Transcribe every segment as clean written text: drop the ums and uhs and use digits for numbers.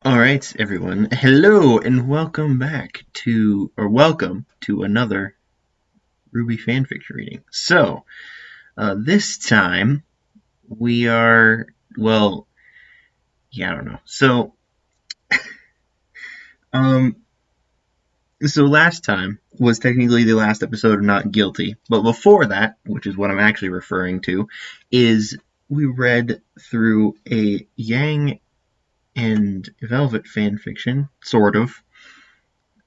Alright, everyone. Hello and welcome to another RWBY fanfiction reading. So, this time we are, well, yeah, I don't know. Um, so last time was technically the last episode of Not Guilty, but before that, which is what I'm actually referring to, is we read through a Yang and Velvet fanfiction, sort of,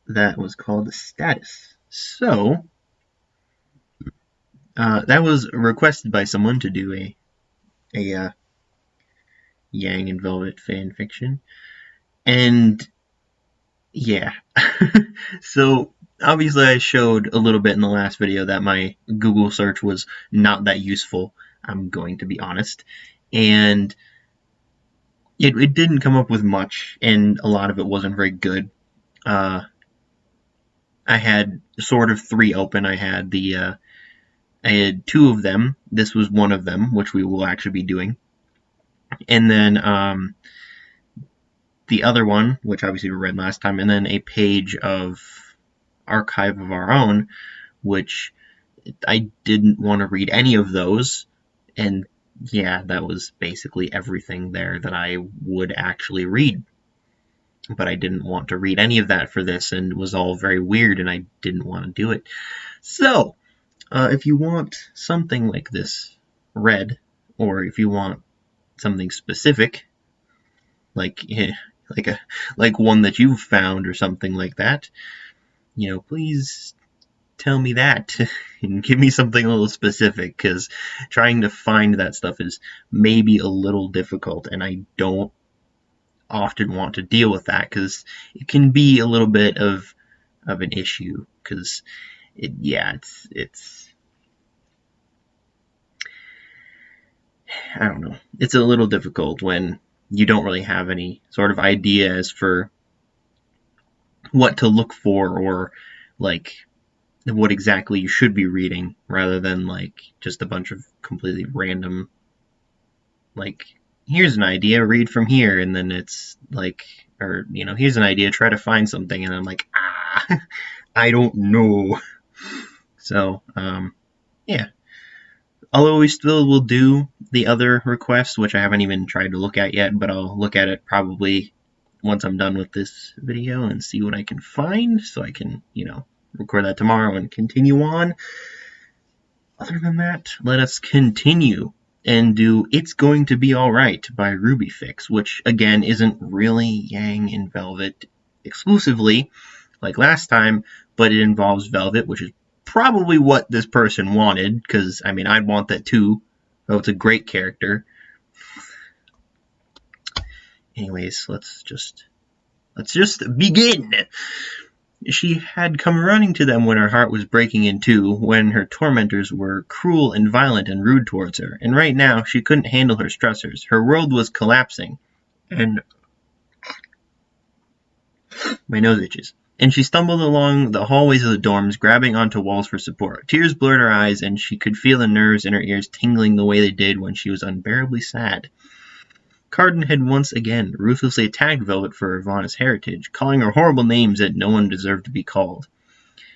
that was called Status. So, that was requested by someone to do a Yang and Velvet fan fiction, and yeah. So obviously, I showed a little bit in the last video that my Google search was not that useful. I'm going to be honest, and it didn't come up with much, and a lot of it wasn't very good. Uh, I had sort of three open. I had two of them. This was one of them, which we will actually be doing. And then the other one, which obviously we read last time, and then a page of archive of our own, which I didn't want to read any of those. And yeah, that was basically everything there that I would actually read. But I didn't want to read any of that for this, and it was all very weird, and I didn't want to do it. So, if you want something like this read, or if you want something specific, like like one that you've found or something like that, please tell me that and give me something a little specific, because trying to find that stuff is maybe a little difficult, and I don't often want to deal with that because it can be a little bit of an issue, because it's I don't know, it's a little difficult when you don't really have any sort of idea as for what to look for, or like what exactly you should be reading, rather than like just a bunch of completely random, like, here's an idea, read from here, and then it's like, or here's an idea, try to find something, and I'm like, I don't know. So yeah, although we still will do the other requests, which I haven't even tried to look at yet, but I'll look at it probably once I'm done with this video and see what I can find, so I can, record that tomorrow and continue on. Other than that, let us continue and do It's Going to Be Alright by rwbyfics, which again isn't really Yang and Velvet exclusively like last time, but it involves Velvet, which is probably what this person wanted, because I mean, I'd want that too. Velvet's a great character. Anyways, let's just begin. She had come running to them when her heart was breaking in two, when her tormentors were cruel and violent and rude towards her, and right now she couldn't handle her stressors. Her world was collapsing, and my nose itches. And she stumbled along the hallways of the dorms, grabbing onto walls for support. Tears blurred her eyes, and she could feel the nerves in her ears tingling the way they did when she was unbearably sad. Carden had once again ruthlessly attacked Velvet for her Vaughn's heritage, calling her horrible names that no one deserved to be called.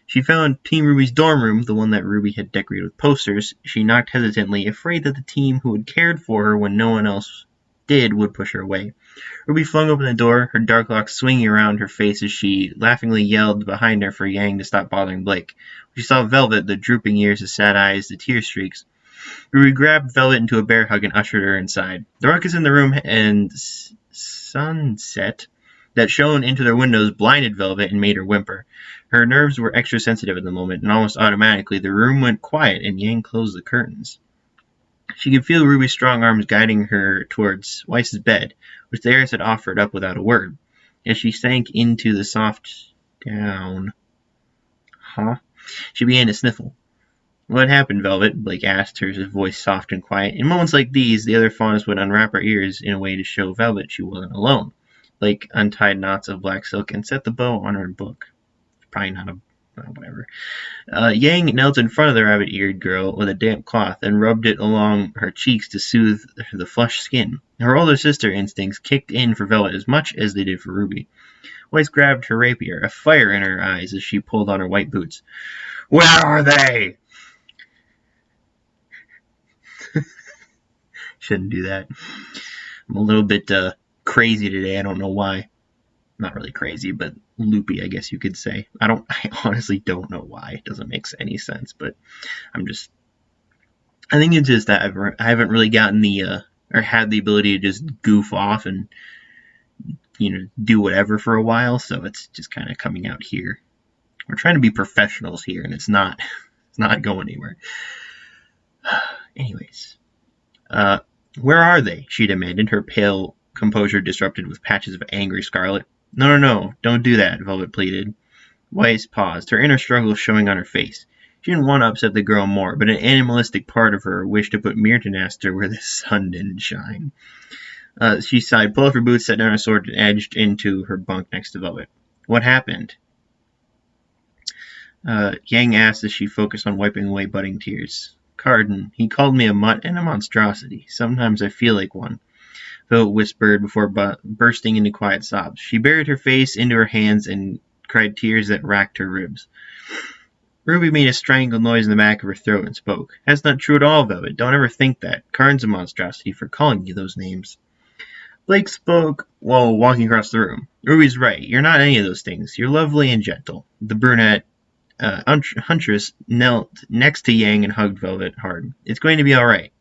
She found Team RWBY's dorm room, the one that RWBY had decorated with posters. She knocked hesitantly, afraid that the team who had cared for her when no one else did would push her away. RWBY flung open the door, her dark locks swinging around her face as she laughingly yelled behind her for Yang to stop bothering Blake. She saw Velvet, the drooping ears, the sad eyes, the tear streaks. RWBY grabbed Velvet into a bear hug and ushered her inside. The ruckus in the room and sunset that shone into their windows blinded Velvet and made her whimper. Her nerves were extra sensitive at the moment, and almost automatically the room went quiet and Yang closed the curtains. She could feel RWBY's strong arms guiding her towards Weiss's bed, which the heiress had offered up without a word. As she sank into the soft down, she began to sniffle. What happened, Velvet? Blake asked, her voice soft and quiet. In moments like these, the other fawness would unwrap her ears in a way to show Velvet she wasn't alone. Blake untied knots of black silk and set the bow on her book. Probably not a Whatever. Yang knelt in front of the rabbit-eared girl with a damp cloth and rubbed it along her cheeks to soothe the flushed skin. Her older sister instincts kicked in for Velvet as much as they did for Ruby. Weiss grabbed her rapier, a fire in her eyes as she pulled on her white boots. Where are they? Shouldn't do that. I'm a little bit crazy today. I don't know why. Not really crazy, but loopy, I guess you could say. I honestly don't know why. It doesn't make any sense, but I think it's just that I haven't really gotten or had the ability to just goof off and, do whatever for a while, so it's just kind of coming out here. We're trying to be professionals here, and it's not going anywhere. Anyways, where are they? She demanded, her pale composure disrupted with patches of angry scarlet. No, don't do that, Velvet pleaded. Weiss paused, her inner struggle showing on her face. She didn't want to upset the girl more, but an animalistic part of her wished to put Myrtenaster where the sun didn't shine. She sighed, pulled off her boots, set down her sword, and edged into her bunk next to Velvet. What happened? Yang asked as she focused on wiping away budding tears. Carden, he called me a mutt and a monstrosity. Sometimes I feel like one. Velvet whispered before bursting into quiet sobs. She buried her face into her hands and cried tears that racked her ribs. Ruby made a strangled noise in the back of her throat and spoke. That's not true at all, Velvet. Don't ever think that. Carden's a monstrosity for calling you those names. Blake spoke while walking across the room. Ruby's right. You're not any of those things. You're lovely and gentle. The brunette huntress knelt next to Yang and hugged Velvet hard. It's going to be all right.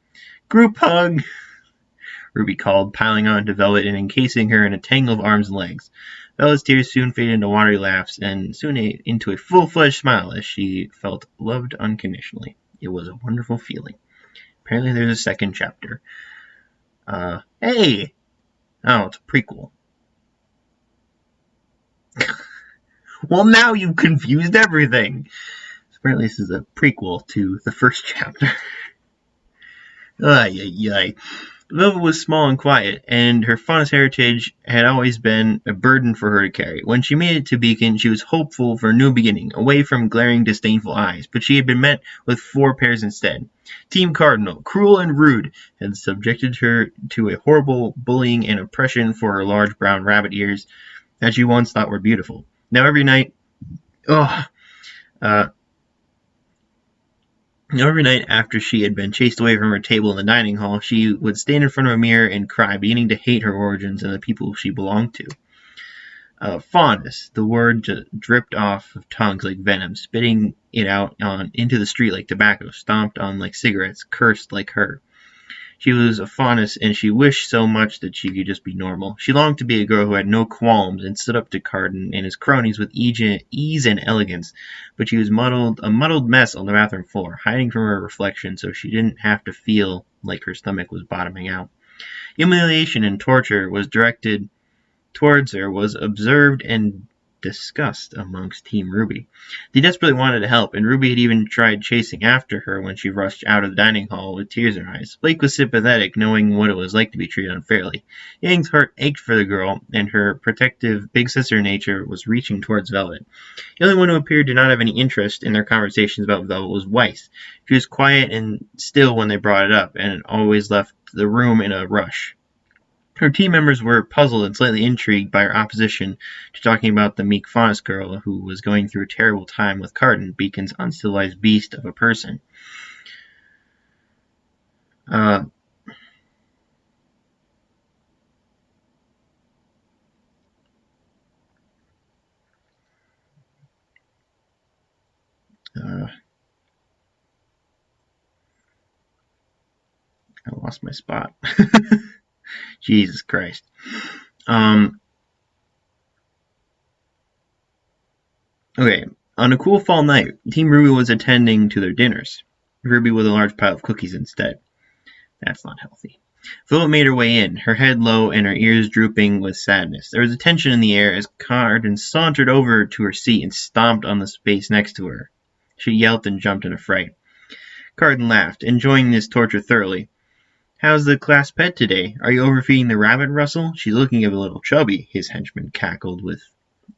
Group hug, Ruby called, piling onto Velvet and encasing her in a tangle of arms and legs. Velvet's tears soon faded into watery laughs and soon into a full-fledged smile as she felt loved unconditionally. It was a wonderful feeling. Apparently there's a second chapter. Hey! Oh, it's a prequel. Well, now you've confused everything. Apparently this is a prequel to the first chapter. Ay. Velvet was small and quiet, and her faunus heritage had always been a burden for her to carry. When she made it to Beacon, she was hopeful for a new beginning, away from glaring, disdainful eyes, but she had been met with 4 pairs instead. Team Cardinal, cruel and rude, had subjected her to a horrible bullying and oppression for her large brown rabbit ears that she once thought were beautiful. Now every night after she had been chased away from her table in the dining hall, she would stand in front of a mirror and cry, beginning to hate her origins and the people she belonged to. Fondness, the word dripped off of tongues like venom, spitting it out into the street like tobacco, stomped on like cigarettes, cursed like her. She was a faunus, and she wished so much that she could just be normal. She longed to be a girl who had no qualms and stood up to Carden and his cronies with ease and elegance, but she was a muddled mess on the bathroom floor, hiding from her reflection so she didn't have to feel like her stomach was bottoming out. Humiliation and torture was directed towards her, was observed and discussed amongst Team RWBY. They desperately wanted to help, and Ruby had even tried chasing after her when she rushed out of the dining hall with tears in her eyes. Blake was sympathetic, knowing what it was like to be treated unfairly. Yang's heart ached for the girl, and her protective big sister nature was reaching towards Velvet. The only one who appeared to not have any interest in their conversations about Velvet was Weiss. She was quiet and still when they brought it up, and always left the room in a rush. Her team members were puzzled and slightly intrigued by her opposition to talking about the meek faunus girl who was going through a terrible time with Carden, Beacon's uncivilized beast of a person. I lost my spot. Jesus Christ. Okay, on a cool fall night, Team RWBY was attending to their dinners. Ruby with a large pile of cookies instead. That's not healthy. Velvet made her way in, her head low and her ears drooping with sadness. There was a tension in the air as Carden sauntered over to her seat and stomped on the space next to her. She yelped and jumped in a fright. Carden laughed, enjoying this torture thoroughly. How's the class pet today? Are you overfeeding the rabbit, Russell? She's looking a little chubby, his henchman cackled with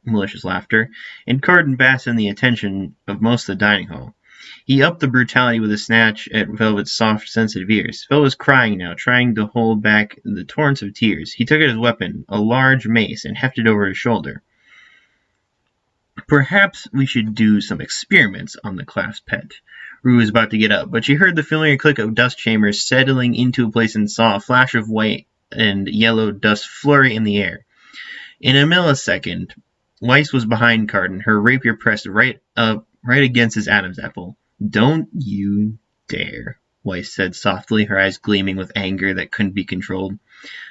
malicious laughter, and Carden basked in the attention of most of the dining hall. He upped the brutality with a snatch at Velvet's soft, sensitive ears. Velvet was crying now, trying to hold back the torrents of tears. He took out his weapon, a large mace, and hefted over his shoulder. Perhaps we should do some experiments on the class pet. Rue was about to get up, but she heard the familiar click of dust chambers settling into place and saw a flash of white and yellow dust flurry in the air. In a millisecond, Weiss was behind Carden, her rapier pressed right against his Adam's apple. "Don't you dare," Weiss said softly, her eyes gleaming with anger that couldn't be controlled.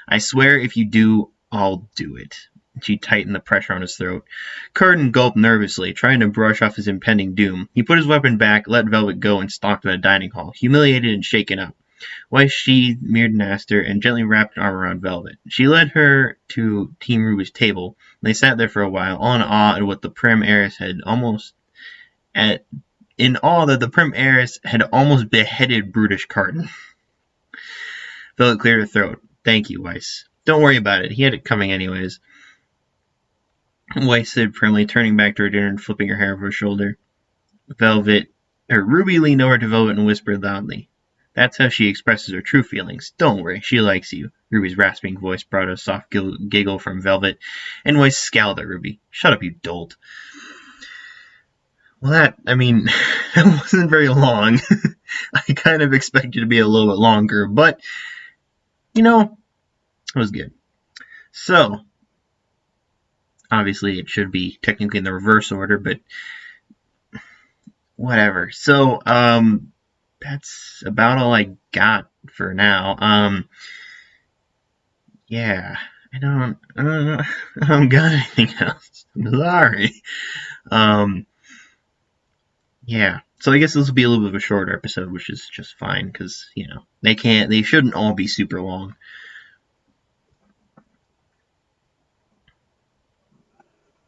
"I swear if you do, I'll do it." She tightened the pressure on his throat. Carden gulped nervously, trying to brush off his impending doom. He put his weapon back, let Velvet go, and stalked to the dining hall, humiliated and shaken up. Weiss sheathed Mirror and gently wrapped an arm around Velvet. She led her to Team RWBY's table, and they sat there for a while, all in awe at what the prim heiress had almost beheaded brutish Carden. Velvet cleared her throat. "Thank you, Weiss. Don't worry about it. He had it coming anyways," Weiss said primly, turning back to her dinner and flipping her hair over her shoulder. Ruby leaned over to Velvet and whispered loudly. "That's how she expresses her true feelings. Don't worry, she likes you." Ruby's rasping voice brought a soft giggle from Velvet, and Weiss scowled at Ruby. "Shut up, you dolt." Well, that wasn't very long. I kind of expected it to be a little bit longer, but, it was good. So, obviously it should be technically in the reverse order, but whatever. So, that's about all I got for now. Yeah, I don't got anything else. I'm sorry. Yeah, so I guess this will be a little bit of a shorter episode, which is just fine, because, they shouldn't all be super long.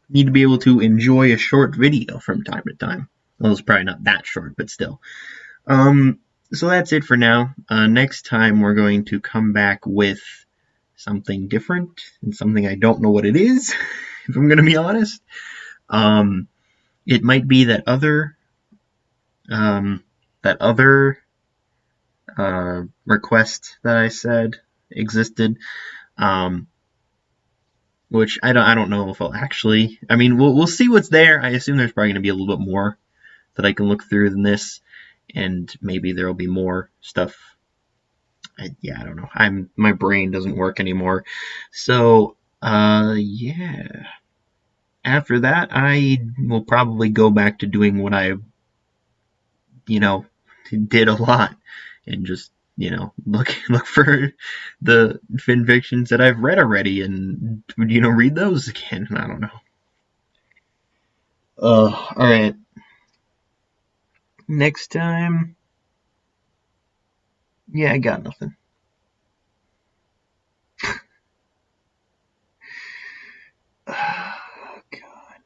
Need to be able to enjoy a short video from time to time. Well, it's probably not that short, but still. So that's it for now. Next time we're going to come back with something different, and something I don't know what it is, if I'm going to be honest. It might be that other request that I said existed, which I don't know if I'll actually. We'll see what's there. I assume there's probably going to be a little bit more that I can look through than this, and maybe there'll be more stuff. I don't know. My brain doesn't work anymore, so yeah. After that, I will probably go back to doing what I did a lot, and just look for the fanfictions that I've read already, and read those again. I don't know. All right. Next time, yeah, I got nothing. Oh, God.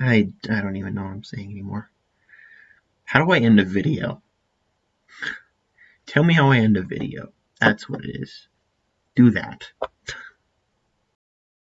I don't even know what I'm saying anymore. How do I end a video? Tell me how I end a video. That's what it is. Do that.